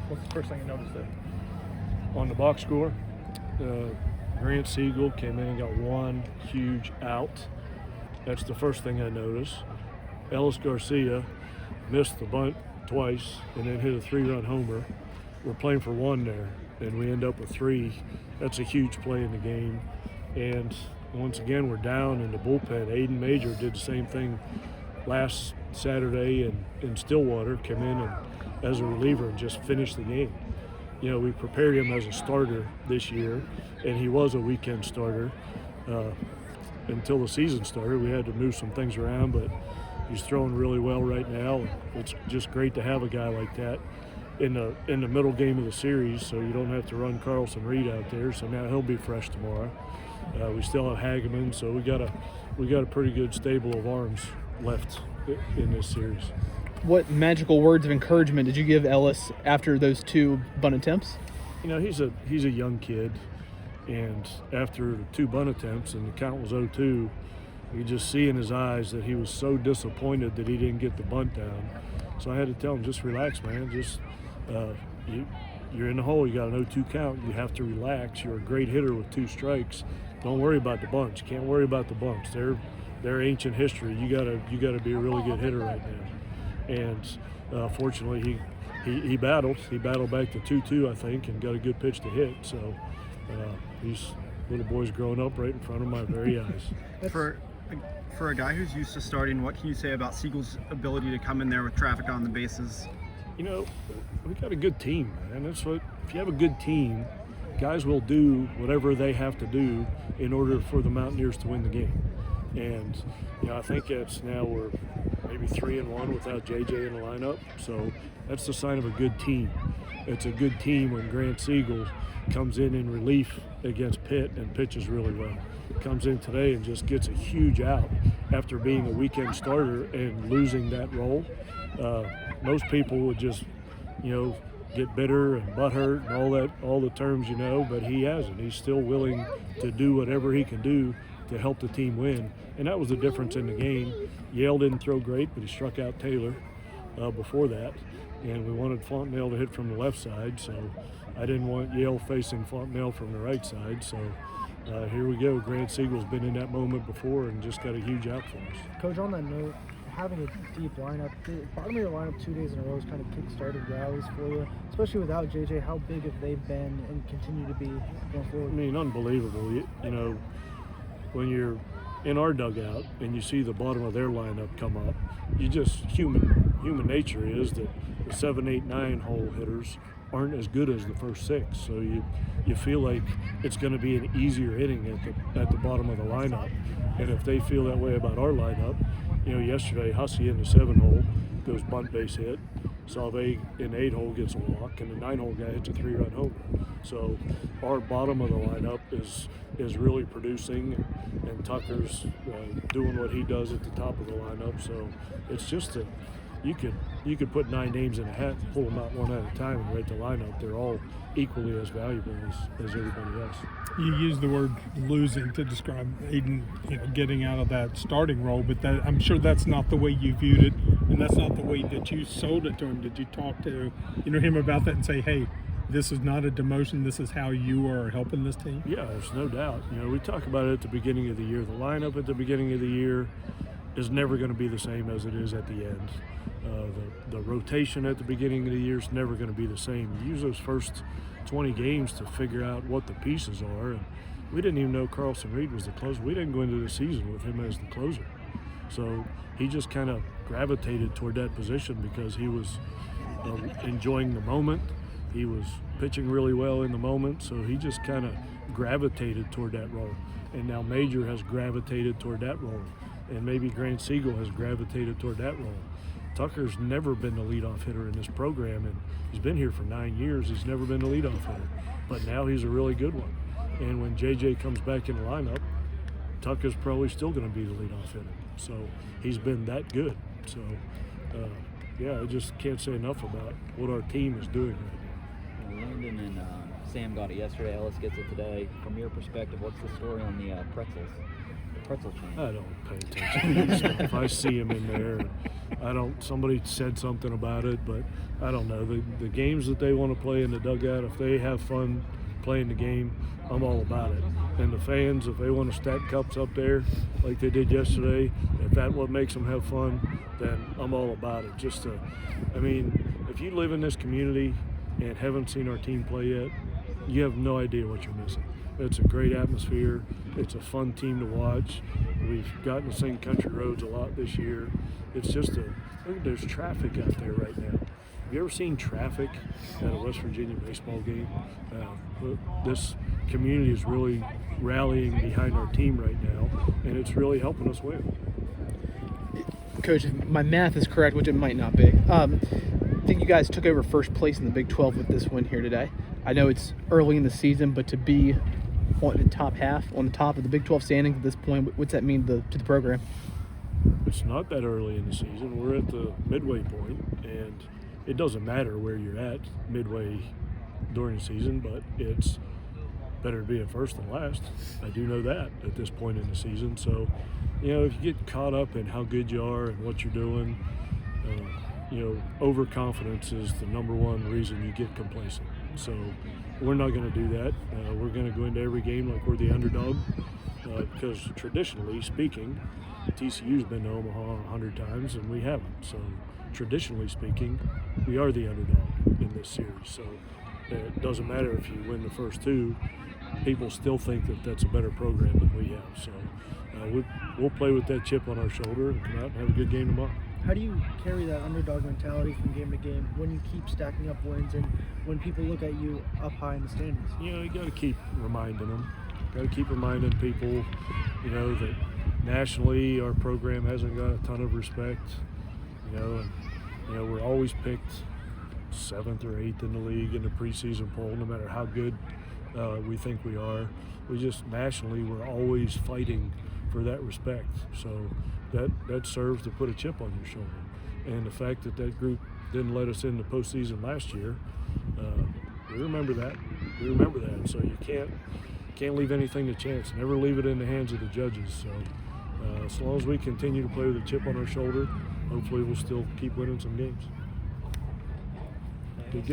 What's the first thing you noticed there? On the box score, Grant Siegel came in and got one huge out. That's the first thing I noticed. Ellis Garcia missed the bunt twice and then hit a 3-run homer. We're playing for one there, and we end up with 3. That's a huge play in the game. And once again, we're down in the bullpen. Aiden Major did the same thing last Saturday in Stillwater, came in and as a reliever and just finished the game. You know, we prepared him as a starter this year, and he was a weekend starter until the season started. We had to move some things around, but he's throwing really well right now. It's just great to have a guy like that in the middle game of the series, so you don't have to run Carlson Reed out there. So now he'll be fresh tomorrow. We still have Hageman, so we got a pretty good stable of arms left in this series. What magical words of encouragement did you give Ellis after those 2 bunt attempts? You know, he's a young kid, and after the 2 bunt attempts and the count was 0-2, you could just see in his eyes that he was so disappointed that he didn't get the bunt down. So I had to tell him, just relax, man. Just you're in the hole. You got an 0-2 count. You have to relax. You're a great hitter with 2 strikes. Don't worry about the bunts. You can't worry about the bunts. They're ancient history. You gotta be a really good hitter right now. And fortunately, he battled. He battled back to 2-2, I think, and got a good pitch to hit. So these little boys growing up right in front of my very eyes. For a guy who's used to starting, what can you say about Siegel's ability to come in there with traffic on the bases? You know, we got a good team, man. That's what. If you have a good team, guys will do whatever they have to do in order for the Mountaineers to win the game. And you know, I think it's now we're maybe 3-1 without JJ in the lineup. So that's the sign of a good team. It's a good team when Grant Siegel comes in relief against Pitt and pitches really well. Comes in today and just gets a huge out after being a weekend starter and losing that role. Most people would just, you know, get bitter and butthurt and all the terms you know, but he hasn't. He's still willing to do whatever he can do to help the team win, and that was the difference in the game. Yale didn't throw great, but he struck out Taylor before that, and we wanted Fontenelle to hit from the left side, so I didn't want Yale facing Fontenelle from the right side, so here we go. Grant Siegel's been in that moment before and just got a huge out for us. Coach, on that note, having a deep lineup, the bottom of your lineup 2 days in a row has kind of kick-started rallies for you, especially without JJ. How big have they been and continue to be going forward? I mean, unbelievable. You know, when you're in our dugout and you see the bottom of their lineup come up, you just, human nature is that the 7, 8, 9 hole hitters aren't as good as the first 6. So you feel like it's going to be an easier inning at the bottom of the lineup. And if they feel that way about our lineup, you know, yesterday Hussey in the 7 hole goes bunt base hit. Salve in the 8 hole gets a walk, and the 9 hole guy hits a 3-run homer. So our bottom of the lineup is really producing, and Tucker's doing what he does at the top of the lineup. So it's just that you could put 9 names in a hat and pull them out one at a time and rate the lineup. They're all equally as valuable as everybody else. You use the word losing to describe Aiden, you know, getting out of that starting role, but I'm sure that's not the way you viewed it, and that's not the way that you sold it to him. Did you talk to him about that and say, hey, this is not a demotion, this is how you are helping this team? Yeah, there's no doubt. You know, we talk about it at the beginning of the year. The lineup at the beginning of the year is never going to be the same as it is at the end. The rotation at the beginning of the year is never going to be the same. You use those first 20 games to figure out what the pieces are. And we didn't even know Carlson Reed was the closer. We didn't go into the season with him as the closer. So he just kind of gravitated toward that position because he was enjoying the moment. He was pitching really well in the moment, so he just kind of gravitated toward that role. And now Major has gravitated toward that role, and maybe Grant Siegel has gravitated toward that role. Tucker's never been the leadoff hitter in this program, and he's been here for 9 years. He's never been the leadoff hitter, but now he's a really good one. And when JJ comes back in the lineup, Tucker's probably still going to be the leadoff hitter. So he's been that good. So, yeah, I just can't say enough about what our team is doing right now. Landon and Sam got it yesterday. Ellis gets it today. From your perspective, what's the story on the pretzels? pretzel train. I don't pay attention to that stuff. I see them in there. Somebody said something about it, but I don't know. The games that they want to play in the dugout, if they have fun playing the game, I'm all about it. And the fans, if they want to stack cups up there like they did yesterday, if that's what makes them have fun, then I'm all about it. If you live in this community and haven't seen our team play yet, you have no idea what you're missing. It's a great atmosphere. It's a fun team to watch. We've gotten to sing country roads a lot this year. It's just there's traffic out there right now. Have you ever seen traffic at a West Virginia baseball game? This community is really rallying behind our team right now, and it's really helping us win. Coach, if my math is correct, which it might not be, I think you guys took over first place in the Big 12 with this win here today. I know it's early in the season, but to be on the top of the Big 12 standings at this point, what's that mean to the program? It's not that early in the season. We're at the midway point, and it doesn't matter where you're at midway during the season, but it's better to be at first than last. I do know that at this point in the season. So, if you get caught up in how good you are and what you're doing, overconfidence is the number one reason you get complacent. So we're not going to do that. We're going to go into every game like we're the underdog because traditionally speaking, TCU's been to Omaha 100 times and we haven't. So traditionally speaking, we are the underdog in this series. So it doesn't matter if you win the first two, people still think that that's a better program than we have. So we'll play with that chip on our shoulder and come out and have a good game tomorrow. How do you carry that underdog mentality from game to game when you keep stacking up wins and when people look at you up high in the standings? You got to keep reminding them. Got to keep reminding people, that nationally our program hasn't got a ton of respect. We're always picked 7th or 8th in the league in the preseason poll, no matter how good we think we are. We just nationally we're always fighting for that respect. So that serves to put a chip on your shoulder. And the fact that group didn't let us in the postseason last year, we remember that. We remember that. So you can't leave anything to chance. Never leave it in the hands of the judges. So as long as we continue to play with a chip on our shoulder, hopefully we'll still keep winning some games.